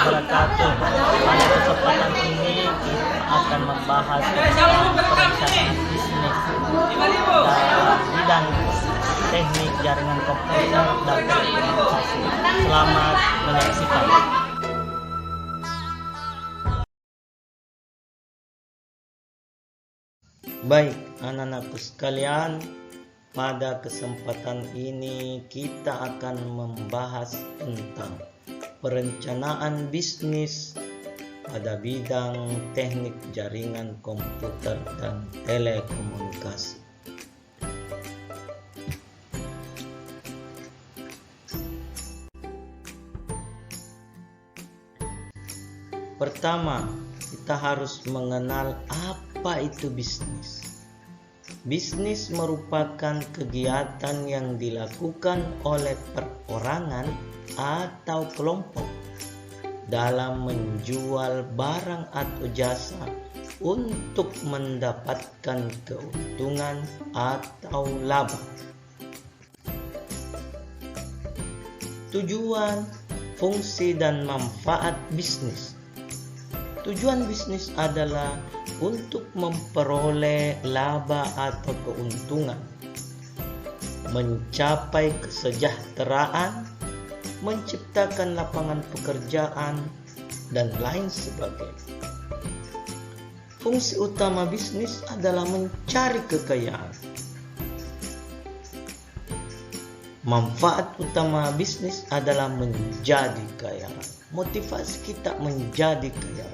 wabarakatuh. Pada kesempatan ini kita akan membahas tentang perencanaan bisnis dan teknik jaringan komputer dan telekomunikasi. Selamat menyaksikan. Baik, anak-anakku sekalian, pada kesempatan ini kita akan membahas tentang perencanaan bisnis pada bidang teknik jaringan komputer dan telekomunikasi. Pertama, kita harus mengenal apa itu bisnis. Bisnis merupakan kegiatan yang dilakukan oleh perorangan atau kelompok dalam menjual barang atau jasa untuk mendapatkan keuntungan atau laba. Tujuan, fungsi, dan manfaat bisnis. Tujuan bisnis adalah untuk memperoleh laba atau keuntungan, mencapai kesejahteraan, menciptakan lapangan pekerjaan, dan lain sebagainya. Fungsi utama bisnis adalah mencari kekayaan. Manfaat utama bisnis adalah menjadi kaya. Motivasi kita menjadi kaya.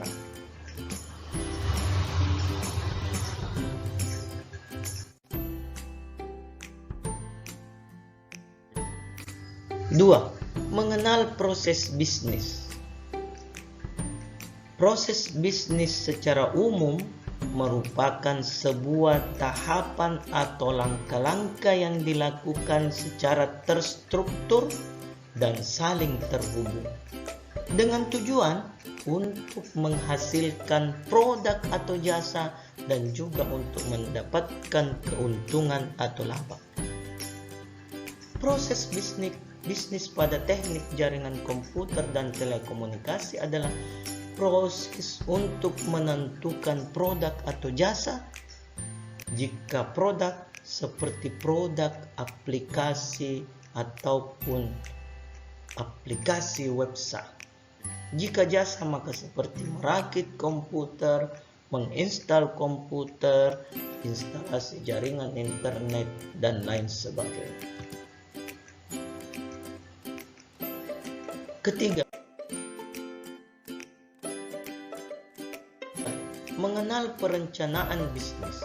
Dua, mengenal proses bisnis. Proses bisnis secara umum merupakan sebuah tahapan atau langkah-langkah yang dilakukan secara terstruktur dan saling terhubung, dengan tujuan untuk menghasilkan produk atau jasa dan juga untuk mendapatkan keuntungan atau laba. Proses bisnis pada teknik jaringan komputer dan telekomunikasi adalah proses untuk menentukan produk atau jasa. Jika produk seperti produk aplikasi ataupun aplikasi website. Jika jasa maka seperti merakit komputer, menginstal komputer, instalasi jaringan internet, dan lain sebagainya. Ketiga, mengenal perencanaan bisnis.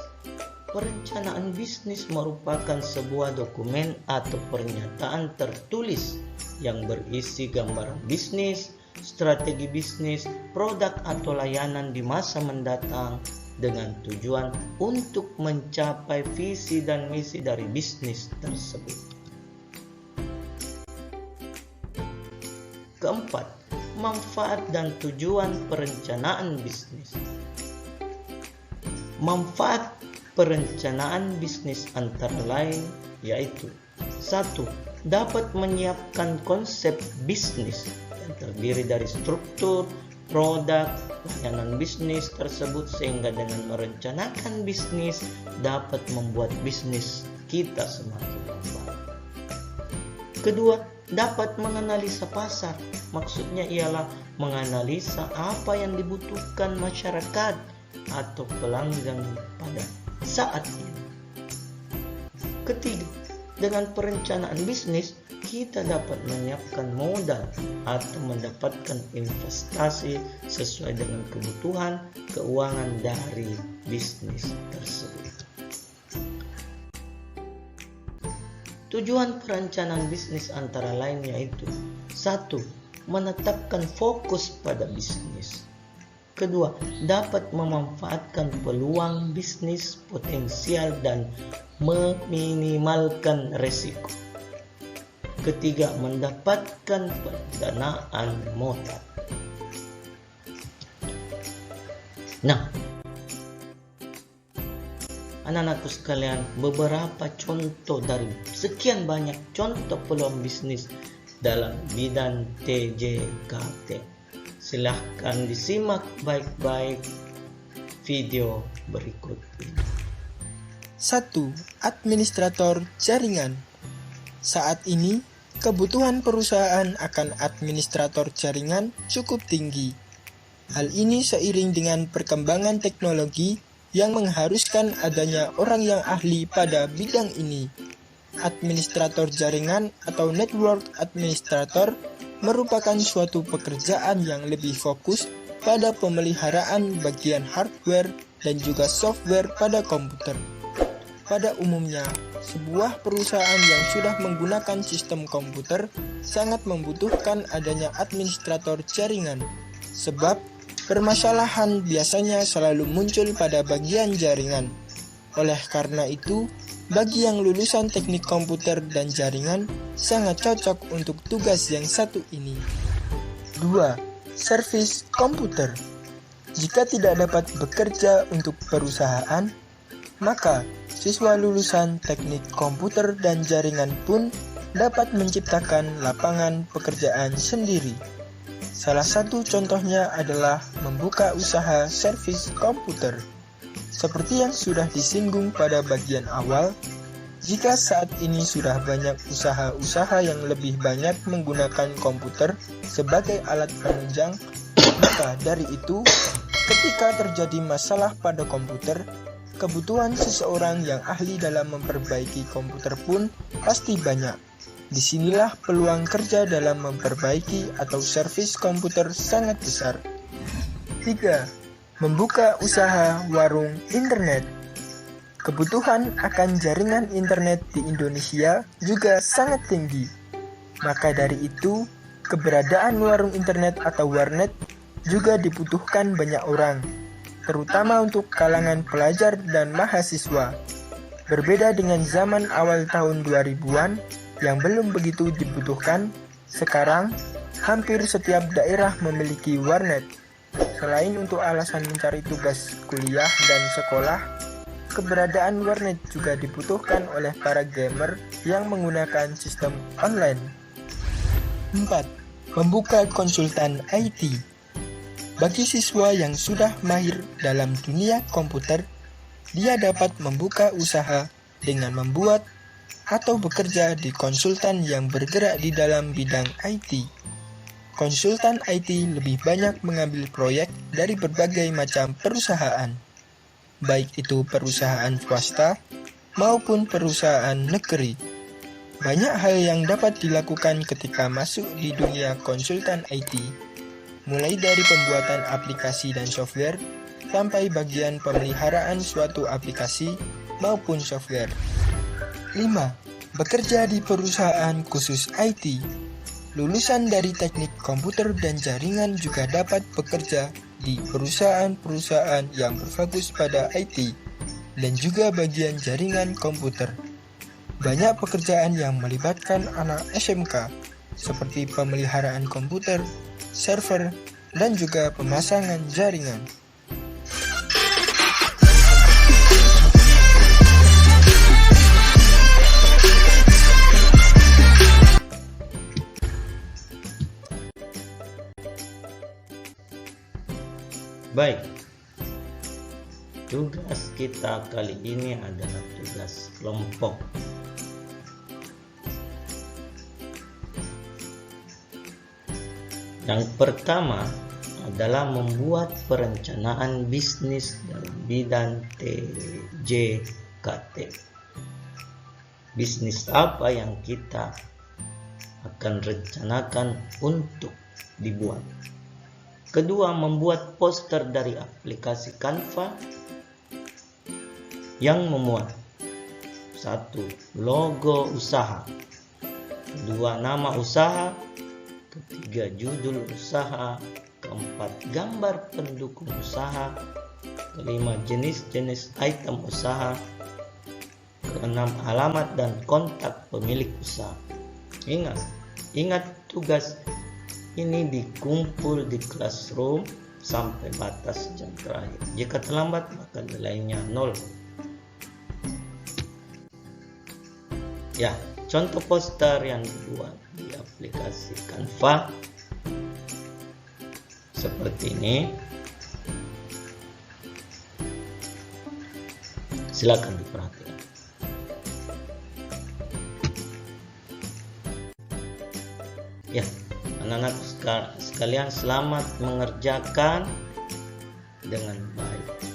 Perencanaan bisnis merupakan sebuah dokumen atau pernyataan tertulis yang berisi gambaran bisnis, strategi bisnis, produk atau layanan di masa mendatang dengan tujuan untuk mencapai visi dan misi dari bisnis tersebut. Keempat, manfaat dan tujuan perencanaan bisnis. Manfaat perencanaan bisnis antara lain yaitu: 1. Dapat menyiapkan konsep bisnis yang terdiri dari struktur, produk, layanan bisnis tersebut sehingga dengan merencanakan bisnis dapat membuat bisnis kita semakin baik. Kedua, dapat menganalisa pasar. Maksudnya ialah menganalisa apa yang dibutuhkan masyarakat atau pelanggan pada saat ini. Ketiga, dengan perencanaan bisnis kita dapat menyiapkan modal atau mendapatkan investasi sesuai dengan kebutuhan keuangan dari bisnis tersebut. Tujuan perencanaan bisnis antara lain yaitu: 1. Menetapkan fokus pada bisnis. Kedua, dapat memanfaatkan peluang bisnis potensial dan meminimalkan risiko. Ketiga, mendapatkan pendanaan modal. Nah, anak-anakku sekalian, beberapa contoh dari sekian banyak contoh peluang bisnis dalam bidang TJKT. Silahkan disimak baik-baik video berikut ini. 1. Administrator jaringan. Saat ini, kebutuhan perusahaan akan administrator jaringan cukup tinggi. Hal ini seiring dengan perkembangan teknologi yang mengharuskan adanya orang yang ahli pada bidang ini. Administrator jaringan atau network administrator merupakan suatu pekerjaan yang lebih fokus pada pemeliharaan bagian hardware dan juga software pada komputer. Pada umumnya, sebuah perusahaan yang sudah menggunakan sistem komputer sangat membutuhkan adanya administrator jaringan, sebab permasalahan biasanya selalu muncul pada bagian jaringan. Oleh karena itu, bagi yang lulusan teknik komputer dan jaringan, sangat cocok untuk tugas yang satu ini. 2. Servis komputer. Jika tidak dapat bekerja untuk perusahaan, maka siswa lulusan teknik komputer dan jaringan pun dapat menciptakan lapangan pekerjaan sendiri. Salah satu contohnya adalah membuka usaha servis komputer. Seperti yang sudah disinggung pada bagian awal, jika saat ini sudah banyak usaha-usaha yang lebih banyak menggunakan komputer sebagai alat penunjang, maka dari itu, ketika terjadi masalah pada komputer, kebutuhan seseorang yang ahli dalam memperbaiki komputer pun pasti banyak. Disinilah peluang kerja dalam memperbaiki atau servis komputer sangat besar. 3. Membuka usaha warung internet. Kebutuhan akan jaringan internet di Indonesia juga sangat tinggi. Maka dari itu, keberadaan warung internet atau warnet juga dibutuhkan banyak orang, terutama untuk kalangan pelajar dan mahasiswa. Berbeda dengan zaman awal tahun 2000-an yang belum begitu dibutuhkan, sekarang hampir setiap daerah memiliki warnet. Selain untuk alasan mencari tugas kuliah dan sekolah, keberadaan warnet juga dibutuhkan oleh para gamer yang menggunakan sistem online. 4. Membuka konsultan IT. Bagi siswa yang sudah mahir dalam dunia komputer, dia dapat membuka usaha dengan membuat atau bekerja di konsultan yang bergerak di dalam bidang IT. Konsultan IT lebih banyak mengambil proyek dari berbagai macam perusahaan, baik itu perusahaan swasta maupun perusahaan negeri. Banyak hal yang dapat dilakukan ketika masuk di dunia konsultan IT, mulai dari pembuatan aplikasi dan software, sampai bagian pemeliharaan suatu aplikasi maupun software. 5. Bekerja di perusahaan khusus IT. Lulusan dari teknik komputer dan jaringan juga dapat bekerja di perusahaan-perusahaan yang berfokus pada IT dan juga bagian jaringan komputer. Banyak pekerjaan yang melibatkan anak SMK, seperti pemeliharaan komputer, server, dan juga pemasangan jaringan. Baik, tugas kita kali ini adalah tugas kelompok. Yang pertama adalah membuat perencanaan bisnis dalam bidang TJKT. Bisnis apa yang kita akan rencanakan untuk dibuat. Kedua, membuat poster dari aplikasi Canva yang memuat 1. Logo usaha, 2. Nama usaha, 3. Judul usaha, 4. Gambar pendukung usaha, 5. Jenis-jenis item usaha, 6. Alamat dan kontak pemilik usaha. Ingat tugas ini dikumpul di classroom sampai batas jam terakhir. Jika terlambat maka nilainya 0. Ya, contoh poster yang dibuat di aplikasi Canva. seperti ini. Silakan diperhatikan. Ya, anak-anak sekalian, selamat mengerjakan dengan baik.